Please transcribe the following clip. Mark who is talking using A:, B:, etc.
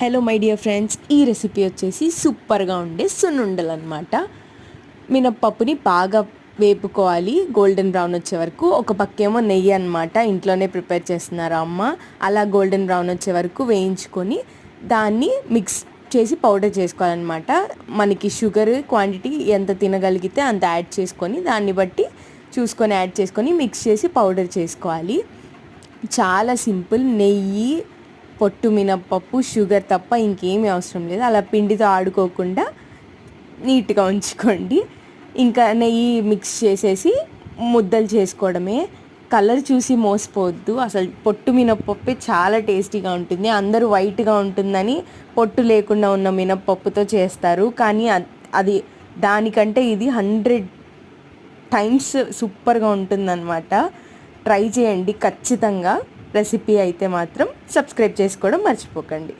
A: Hello my dear friends, ఈ recipe వచ్చేసి సూపర్గా ఉండే సున్నుండలు అనమాట. మినప్పప్పుని బాగా వేపుకోవాలి గోల్డెన్ బ్రౌన్ వచ్చే వరకు. ఒక పక్కేమో నెయ్యి అనమాట, ఇంట్లోనే ప్రిపేర్ చేస్తున్నారు అమ్మ. అలా గోల్డెన్ బ్రౌన్ వచ్చే వరకు వేయించుకొని దాన్ని మిక్స్ చేసి పౌడర్ చేసుకోవాలన్నమాట. మనకి షుగర్ క్వాంటిటీ ఎంత తినగలిగితే అంత యాడ్ చేసుకొని దాన్ని బట్టి చూసుకొని యాడ్ చేసుకొని మిక్స్ చేసి పౌడర్ చేసుకోవాలి. చాలా సింపుల్. నెయ్యి, పొట్టు మినప్పప్పు, షుగర్ తప్ప ఇంకేమీ అవసరం లేదు. అలా పిండితో ఆడుకోకుండా నీట్గా ఉంచుకోండి. ఇంకా నెయ్యి మిక్స్ చేసేసి ముద్దలు చేసుకోవడమే. కలర్ చూసి మోసపోవద్దు. అసలు పొట్టు మినప్పప్పే చాలా టేస్టీగా ఉంటుంది. అందరూ వైట్గా ఉంటుందని పొట్టు లేకుండా ఉన్న మినప్పప్పుతో చేస్తారు, కానీ అది దానికంటే ఇది 100 టైమ్స్ సూపర్గా ఉంటుందన్నమాట. ట్రై చేయండి ఖచ్చితంగా. రెసిపీ అయితే మాత్రం సబ్స్క్రైబ్ చేసుకోవడం మర్చిపోకండి.